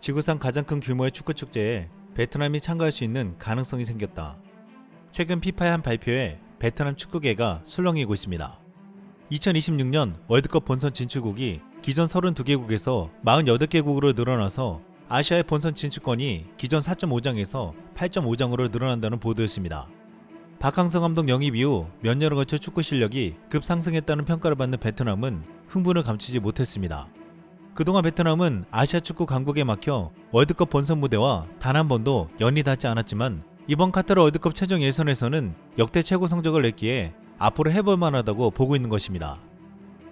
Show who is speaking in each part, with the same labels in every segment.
Speaker 1: 지구상 가장 큰 규모의 축구 축제에 베트남이 참가할 수 있는 가능성이 생겼다. 최근 피파의 한 발표에 베트남 축구계가 술렁이고 있습니다. 2026년 월드컵 본선 진출국이 기존 32개국에서 48개국으로 늘어나서 아시아의 본선 진출권이 기존 4.5장에서 8.5장으로 늘어난다는 보도였습니다. 박항서 감독 영입 이후 몇 년에 걸쳐 축구 실력이 급상승했다는 평가를 받는 베트남은 흥분을 감추지 못했습니다. 그동안 베트남은 아시아 축구 강국에 막혀 월드컵 본선 무대와 단 한 번도 연이 닿지 않았지만 이번 카타르 월드컵 최종 예선에서는 역대 최고 성적을 냈기에 앞으로 해볼 만하다고 보고 있는 것입니다.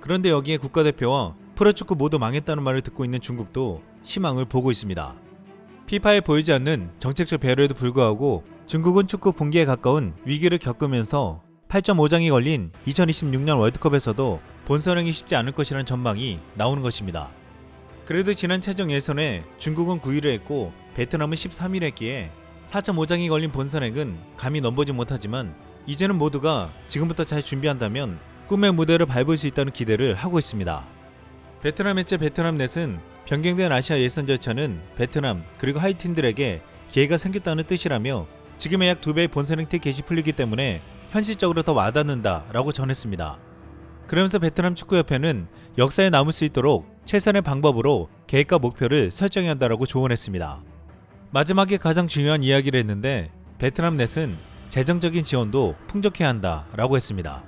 Speaker 1: 그런데 여기에 국가대표와 프로축구 모두 망했다는 말을 듣고 있는 중국도 희망을 보고 있습니다. 피파에 보이지 않는 정책적 배려에도 불구하고 중국은 축구 붕괴에 가까운 위기를 겪으면서 8.5장이 걸린 2026년 월드컵에서도 본선행이 쉽지 않을 것이라는 전망이 나오는 것입니다. 그래도 지난 최종 예선에 중국은 9위를 했고 베트남은 13위를 했기에 4.5장이 걸린 본선행은 감히 넘보지 못하지만 이제는 모두가 지금부터 잘 준비한다면 꿈의 무대를 밟을 수 있다는 기대를 하고 있습니다. 베트남 매체 베트남넷은 변경된 아시아 예선 절차는 베트남 그리고 하이팀들에게 기회가 생겼다는 뜻이라며 지금의 약 2배의 본선행 티켓이 풀리기 때문에 현실적으로 더 와닿는다 라고 전했습니다. 그러면서 베트남 축구협회는 역사에 남을 수 있도록 최선의 방법으로 계획과 목표를 설정해야 한다라고 조언했습니다. 마지막에 가장 중요한 이야기를 했는데 베트남넷은 재정적인 지원도 풍족해야 한다 라고 했습니다.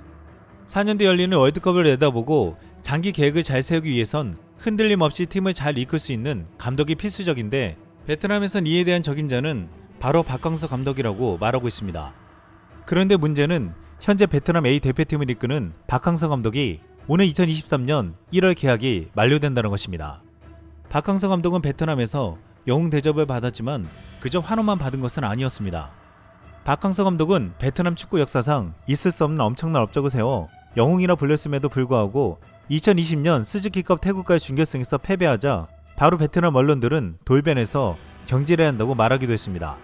Speaker 1: 4년 뒤 열리는 월드컵을 내다보고 장기 계획을 잘 세우기 위해선 흔들림 없이 팀을 잘 이끌 수 있는 감독이 필수적인데 베트남에선 이에 대한 적임자는 바로 박항서 감독이라고 말하고 있습니다. 그런데 문제는 현재 베트남 A 대표팀을 이끄는 박항서 감독이 오늘 2023년 1월 계약이 만료된다는 것입니다. 박항서 감독은 베트남에서 영웅 대접을 받았지만 그저 환호만 받은 것은 아니었습니다. 박항서 감독은 베트남 축구 역사상 있을 수 없는 엄청난 업적을 세워 영웅이라 불렸음에도 불구하고 2020년 스즈키컵 태국과의 준결승에서 패배하자 바로 베트남 언론들은 돌변해서 경질해야 한다고 말하기도 했습니다.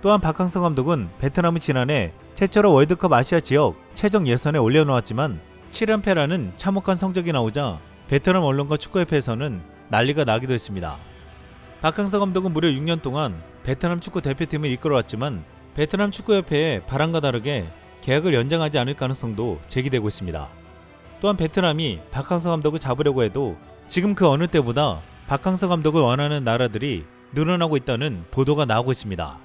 Speaker 1: 또한 박항서 감독은 베트남은 지난해 최초로 월드컵 아시아 지역 최종 예선에 올려놓았지만 7연패라는 참혹한 성적이 나오자 베트남 언론과 축구협회에서는 난리가 나기도 했습니다. 박항서 감독은 무려 6년 동안 베트남 축구 대표팀을 이끌어왔지만 베트남 축구협회의 바람과 다르게 계약을 연장하지 않을 가능성도 제기되고 있습니다. 또한 베트남이 박항서 감독을 잡으려고 해도 지금 그 어느 때보다 박항서 감독을 원하는 나라들이 늘어나고 있다는 보도가 나오고 있습니다.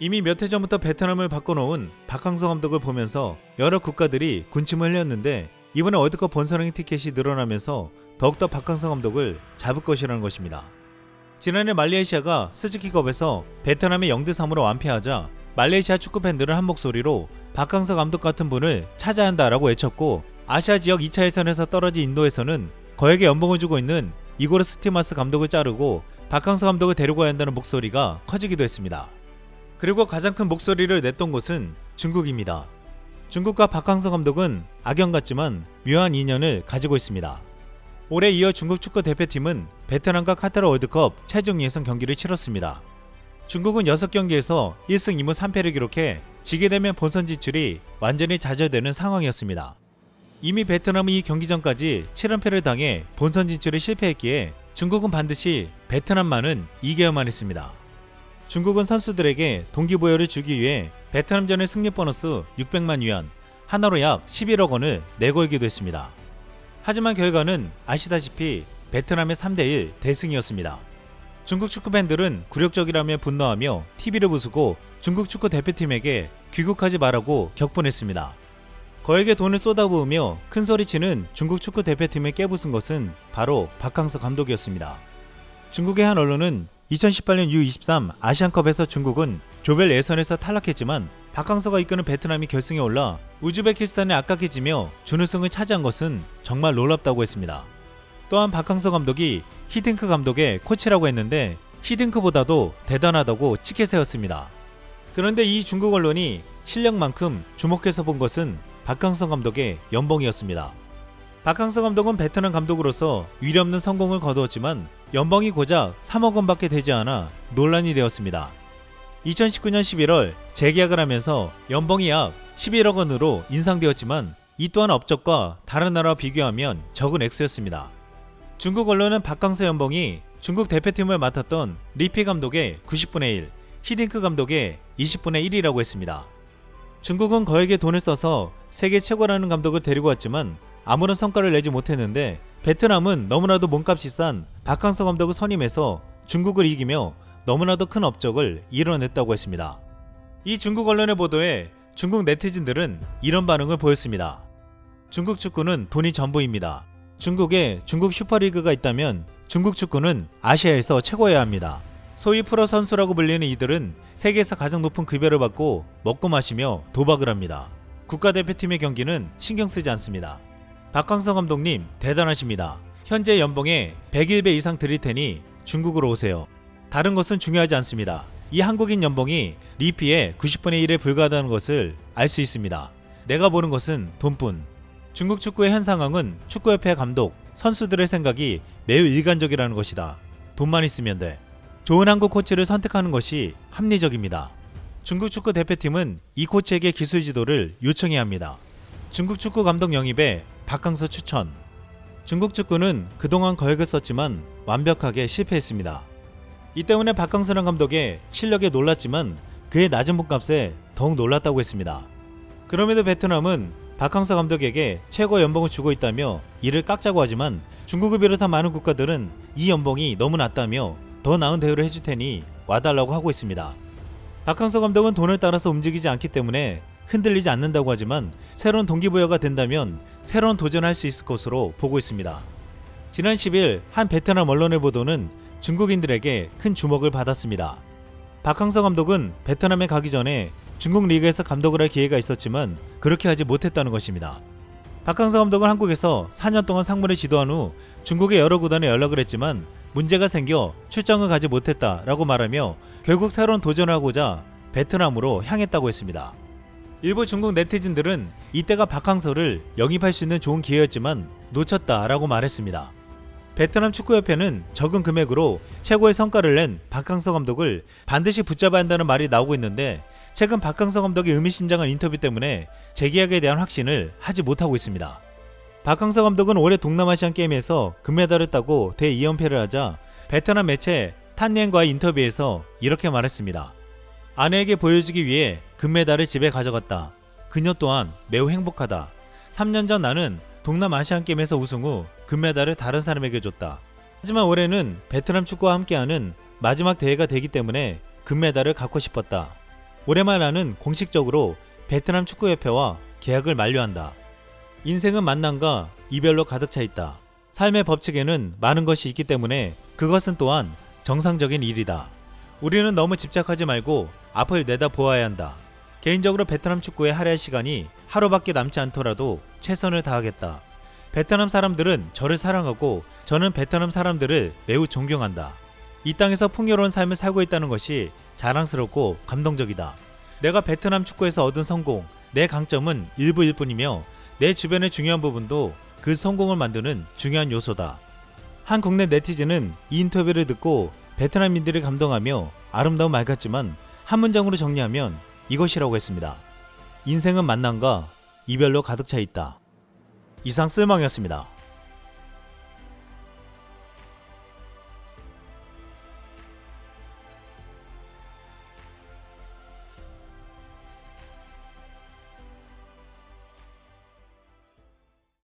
Speaker 1: 이미 몇 해 전부터 베트남을 바꿔놓은 박항서 감독을 보면서 여러 국가들이 군침을 흘렸는데 이번에 월드컵 본선행 티켓이 늘어나면서 더욱더 박항서 감독을 잡을 것이라는 것입니다. 지난해 말레이시아가 스즈키컵에서 베트남의 0대3으로 완패하자 말레이시아 축구팬들은 한 목소리로 박항서 감독 같은 분을 찾아야 한다라고 외쳤고 아시아 지역 2차 예선에서 떨어진 인도에서는 거액의 연봉을 주고 있는 이고르 스티마스 감독을 자르고 박항서 감독을 데리고 와야 한다는 목소리가 커지기도 했습니다. 그리고 가장 큰 목소리를 냈던 곳은 중국입니다. 중국과 박항서 감독은 악연 같지만 묘한 인연을 가지고 있습니다. 올해 이어 중국 축구 대표팀은 베트남과 카타르 월드컵 최종 예선 경기를 치렀습니다. 중국은 6경기에서 1승 2무 3패를 기록해 지게 되면 본선 진출이 완전히 좌절되는 상황이었습니다. 이미 베트남은 이 경기 전까지 7연패를 당해 본선 진출에 실패했기에 중국은 반드시 베트남만은 이겨야만 했습니다. 중국은 선수들에게 동기부여를 주기 위해 베트남전의 승리 보너스 600만 위안, 하나로 약 11억 원을 내걸기도 했습니다. 하지만 결과는 아시다시피 베트남의 3대1 대승이었습니다. 중국 축구팬들은 굴욕적이라며 분노하며 TV를 부수고 중국 축구 대표팀에게 귀국하지 말라고 격분했습니다. 거액의 돈을 쏟아부으며 큰소리치는 중국 축구 대표팀을 깨부순 것은 바로 박항서 감독이었습니다. 중국의 한 언론은 2018년 U23 아시안컵에서 중국은 조별 예선에서 탈락했지만 박항서가 이끄는 베트남이 결승에 올라 우즈베키스탄에 아깝게 지며 준우승을 차지한 것은 정말 놀랍다고 했습니다. 또한 박항서 감독이 히딩크 감독의 코치라고 했는데 히딩크보다도 대단하다고 치켜세웠습니다. 그런데 이 중국 언론이 실력만큼 주목해서 본 것은 박항서 감독의 연봉이었습니다. 박항서 감독은 베트남 감독으로서 위례없는 성공을 거두었지만 연봉이 고작 3억 원밖에 되지 않아 논란이 되었습니다. 2019년 11월 재계약을 하면서 연봉이 약 11억 원으로 인상되었지만 이 또한 업적과 다른 나라와 비교하면 적은 액수였습니다. 중국 언론은 박항서 연봉이 중국 대표팀을 맡았던 리피 감독의 90분의 1, 히딩크 감독의 20분의 1이라고 했습니다. 중국은 거액의 돈을 써서 세계 최고라는 감독을 데리고 왔지만 아무런 성과를 내지 못했는데, 베트남은 너무나도 몸값이 싼 박항서 감독을 선임해서 중국을 이기며 너무나도 큰 업적을 이뤄냈다고 했습니다. 이 중국 언론의 보도에 중국 네티즌들은 이런 반응을 보였습니다. 중국 축구는 돈이 전부입니다. 중국에 중국 슈퍼리그가 있다면 중국 축구는 아시아에서 최고여야 합니다. 소위 프로 선수라고 불리는 이들은 세계에서 가장 높은 급여를 받고 먹고 마시며 도박을 합니다. 국가대표팀의 경기는 신경 쓰지 않습니다. 박항서 감독님 대단하십니다. 현재 연봉에 101배 이상 드릴 테니 중국으로 오세요. 다른 것은 중요하지 않습니다. 이 한국인 연봉이 리피의 90분의 1에 불과하다는 것을 알 수 있습니다. 내가 보는 것은 돈뿐. 중국 축구의 현 상황은 축구협회 감독, 선수들의 생각이 매우 일관적이라는 것이다. 돈만 있으면 돼. 좋은 한국 코치를 선택하는 것이 합리적입니다. 중국 축구 대표팀은 이 코치에게 기술 지도를 요청해야 합니다. 중국 축구 감독 영입에 박항서 추천. 중국 축구는 그동안 거액을 썼지만 완벽하게 실패했습니다. 이 때문에 박항서란 감독의 실력에 놀랐지만 그의 낮은 몸값에 더욱 놀랐다고 했습니다. 그럼에도 베트남은 박항서 감독에게 최고 연봉을 주고 있다며 이를 깎자고 하지만 중국을 비롯한 많은 국가들은 이 연봉이 너무 낮다며 더 나은 대우를 해줄 테니 와달라고 하고 있습니다. 박항서 감독은 돈을 따라서 움직이지 않기 때문에 흔들리지 않는다고 하지만 새로운 동기부여가 된다면 새로운 도전을 할 수 있을 것으로 보고 있습니다. 지난 10일 한 베트남 언론의 보도는 중국인들에게 큰 주목을 받았습니다. 박항서 감독은 베트남에 가기 전에 중국 리그에서 감독을 할 기회가 있었지만 그렇게 하지 못했다는 것입니다. 박항서 감독은 한국에서 4년 동안 상무를 지도한 후 중국의 여러 구단에 연락을 했지만 문제가 생겨 출장을 가지 못했다라고 말하며 결국 새로운 도전을 하고자 베트남으로 향했다고 했습니다. 일부 중국 네티즌들은 이때가 박항서를 영입할 수 있는 좋은 기회였지만 놓쳤다라고 말했습니다. 베트남 축구협회는 적은 금액으로 최고의 성과를 낸 박항서 감독을 반드시 붙잡아야 한다는 말이 나오고 있는데, 최근 박항서 감독의 의미심장한 인터뷰 때문에 재계약에 대한 확신을 하지 못하고 있습니다. 박항서 감독은 올해 동남아시안 게임에서 금메달을 따고 대2연패를 하자 베트남 매체 탄옌과의 인터뷰에서 이렇게 말했습니다. 아내에게 보여주기 위해 금메달을 집에 가져갔다. 그녀 또한 매우 행복하다. 3년 전 나는 동남아시안 게임에서 우승 후 금메달을 다른 사람에게 줬다. 하지만 올해는 베트남 축구와 함께하는 마지막 대회가 되기 때문에 금메달을 갖고 싶었다. 올해 말 나는 공식적으로 베트남 축구협회와 계약을 만료한다. 인생은 만남과 이별로 가득 차 있다. 삶의 법칙에는 많은 것이 있기 때문에 그것은 또한 정상적인 일이다. 우리는 너무 집착하지 말고 앞을 내다보아야 한다. 개인적으로 베트남 축구에 할애할 시간이 하루밖에 남지 않더라도 최선을 다하겠다. 베트남 사람들은 저를 사랑하고 저는 베트남 사람들을 매우 존경한다. 이 땅에서 풍요로운 삶을 살고 있다는 것이 자랑스럽고 감동적이다. 내가 베트남 축구에서 얻은 성공, 내 강점은 일부일 뿐이며 내 주변의 중요한 부분도 그 성공을 만드는 중요한 요소다. 한 국내 네티즌은 이 인터뷰를 듣고 베트남인들이 감동하며 아름다운 말 같지만 한 문장으로 정리하면 이것이라고 했습니다. 인생은 만남과 이별로 가득 차 있다. 이상 쓸망이었습니다.